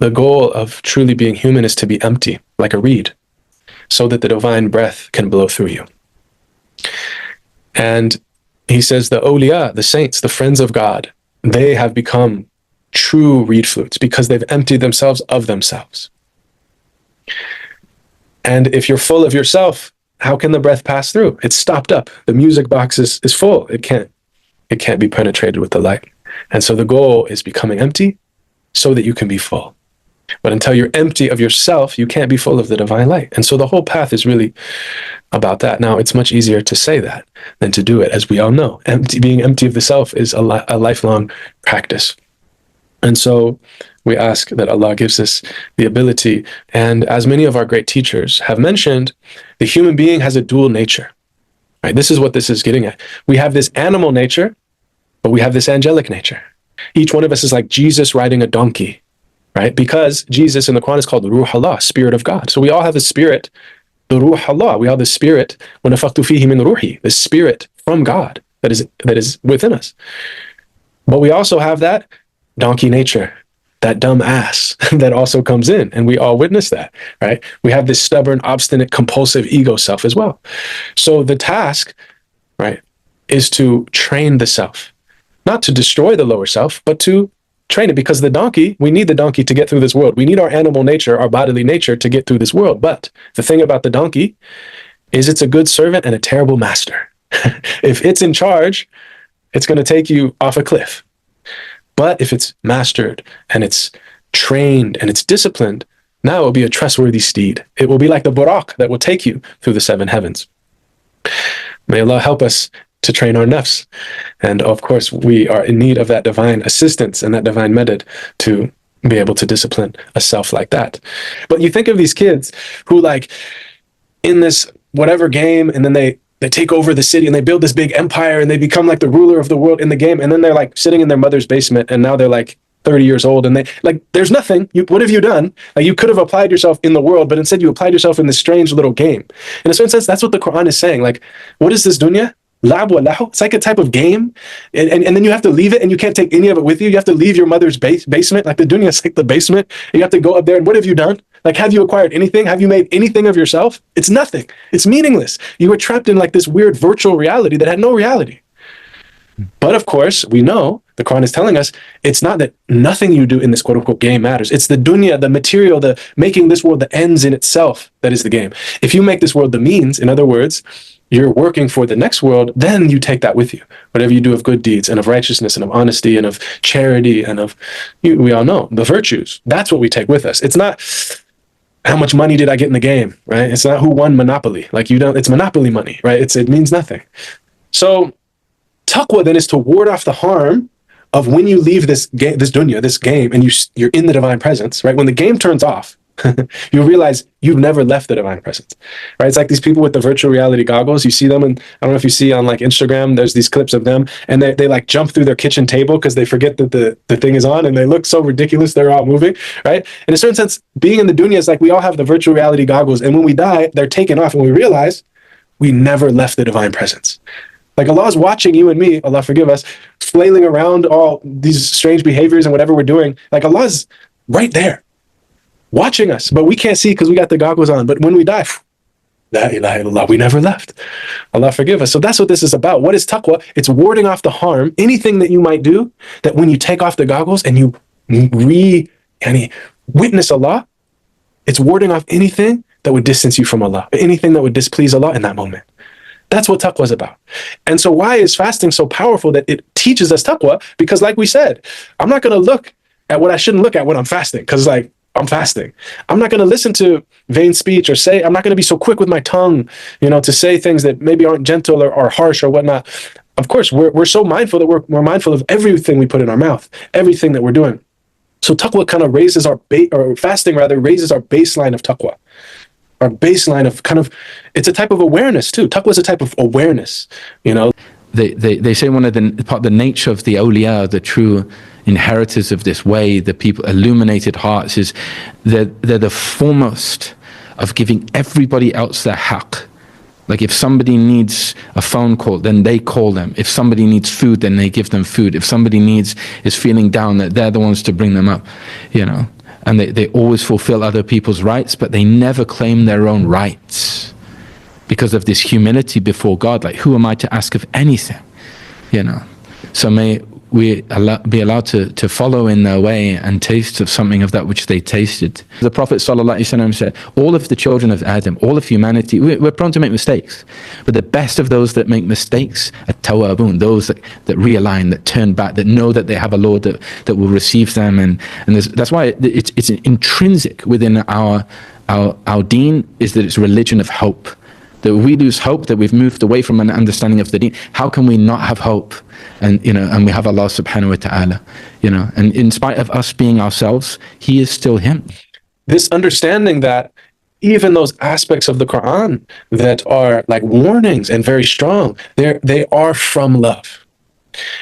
the goal of truly being human is to be empty, like a reed, so that the divine breath can blow through you. And he says the awliya, the saints, the friends of God, they have become true reed flutes because they've emptied themselves of themselves. And if you're full of yourself, how can the breath pass through? It's stopped up. The music box is full. It can't be penetrated with the light. And so the goal is becoming empty so that you can be full. But until you're empty of yourself, you can't be full of the divine light. And so the whole path is really about that. Now, it's much easier to say that than to do it, as we all know. Being empty of the self is a lifelong practice. And so we ask that Allah gives us the ability. And as many of our great teachers have mentioned, the human being has a dual nature. Right? This is what this is getting at. We have this animal nature, but we have this angelic nature. Each one of us is like Jesus riding a donkey, right? Because Jesus in the Quran is called Ruh Allah, Spirit of God. So we all have the Spirit, the Ruh Allah. We have the Spirit, وَنَفَخْتُ فِيهِ مِنْ رُوحِي, the Spirit from God that is within us. But we also have that donkey nature, that dumb ass that also comes in, and we all witness that, right? We have this stubborn, obstinate, compulsive ego self as well. So the task, right, is to train the self, not to destroy the lower self, but to train it, because the donkey, we need the donkey to get through this world. We need our animal nature, our bodily nature to get through this world. But the thing about the donkey is it's a good servant and a terrible master. If it's in charge, it's going to take you off a cliff. But if it's mastered and it's trained and it's disciplined, now it will be a trustworthy steed. It will be like the Baraka that will take you through the seven heavens. May Allah help us to train our nafs. And of course, we are in need of that divine assistance and that divine medad to be able to discipline a self like that. But you think of these kids who, like, in this whatever game, and then they take over the city and they build this big empire and they become like the ruler of the world in the game. And then they're like sitting in their mother's basement and now they're like 30 years old and they like, there's nothing. What have you done? Like, you could have applied yourself in the world, but instead you applied yourself in this strange little game. In a certain sense, that's what the Quran is saying. Like, what is this dunya? La'b wa lahu. It's like a type of game. And then you have to leave it and you can't take any of it with you. You have to leave your mother's basement. Like, the dunya is like the basement. And you have to go up there and what have you done? Like, have you acquired anything? Have you made anything of yourself? It's nothing. It's meaningless. You were trapped in like this weird virtual reality that had no reality. But of course, we know the Quran is telling us it's not that nothing you do in this quote unquote game matters. It's the dunya, the material, the making this world the ends in itself that is the game. If you make this world the means, in other words, you're working for the next world, then you take that with you. Whatever you do of good deeds and of righteousness and of honesty and of charity and of, we all know, the virtues. That's what we take with us. It's not how much money did I get in the game, right? It's not who won Monopoly. Like, you don't, it's Monopoly money, right? It means nothing. So taqwa then is to ward off the harm of when you leave this game, this dunya, this game, and you're in the divine presence, right? When the game turns off, you realize you've never left the divine presence, right? It's like these people with the virtual reality goggles. You see them, and I don't know if you see on like Instagram, there's these clips of them, and they like jump through their kitchen table because they forget that the thing is on, and they look so ridiculous. They're all moving, right? In a certain sense, being in the dunya is like we all have the virtual reality goggles, and when we die, they're taken off, and we realize we never left the divine presence. Like, Allah is watching you and me, Allah forgive us, flailing around all these strange behaviors and whatever we're doing. Like, Allah is right there, watching us, but we can't see because we got the goggles on. But when we die, la ilaha illallah, we never left. Allah forgive us. So that's what this is about. What is taqwa? It's warding off the harm, anything that you might do, that when you take off the goggles and you witness Allah, it's warding off anything that would distance you from Allah, anything that would displease Allah in that moment. That's what taqwa is about. And so why is fasting so powerful? That it teaches us taqwa, because like we said, I'm not going to look at what I shouldn't look at when I'm fasting, because like, I'm fasting. I'm not going to listen to vain speech, or say, I'm not going to be so quick with my tongue, to say things that maybe aren't gentle or harsh or whatnot. Of course, we're so mindful that we're mindful of everything we put in our mouth, everything that we're doing. So taqwa kind of raises fasting rather raises our baseline of taqwa. Our baseline of it's a type of awareness too. Taqwa is a type of awareness, They say one of the nature of the awliya, the true inheritors of this way, the people, illuminated hearts, is they're the foremost of giving everybody else their haqq. Like, if somebody needs a phone call, then they call them. If somebody needs food, then they give them food. If somebody is feeling down, that they're the ones to bring them up, and they always fulfill other people's rights, but they never claim their own rights because of this humility before God. Like, who am I to ask of anything? You know. So may we be allowed to follow in their way and taste of something of that which they tasted. The Prophet ﷺ said, all of the children of Adam, all of humanity, we're prone to make mistakes. But the best of those that make mistakes are tawabun, those that realign, that turn back, that know that they have a Lord that will receive them. And that's why it's intrinsic within our deen, is that it's a religion of hope. That we lose hope, that we've moved away from an understanding of the deen. How can we not have hope? And we have Allah subhanahu wa ta'ala, and in spite of us being ourselves, He is still Him. This understanding that even those aspects of the Quran that are like warnings and very strong, they are from love.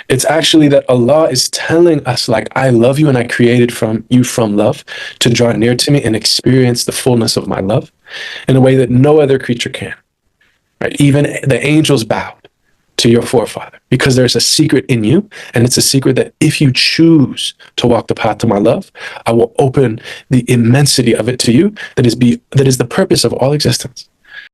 It's actually that Allah is telling us, like, I love you and I created you from love to draw near to me and experience the fullness of my love in a way that no other creature can. Right? Even the angels bowed to your forefather because there's a secret in you, and it's a secret that if you choose to walk the path to my love, I will open the immensity of it to you that is the purpose of all existence.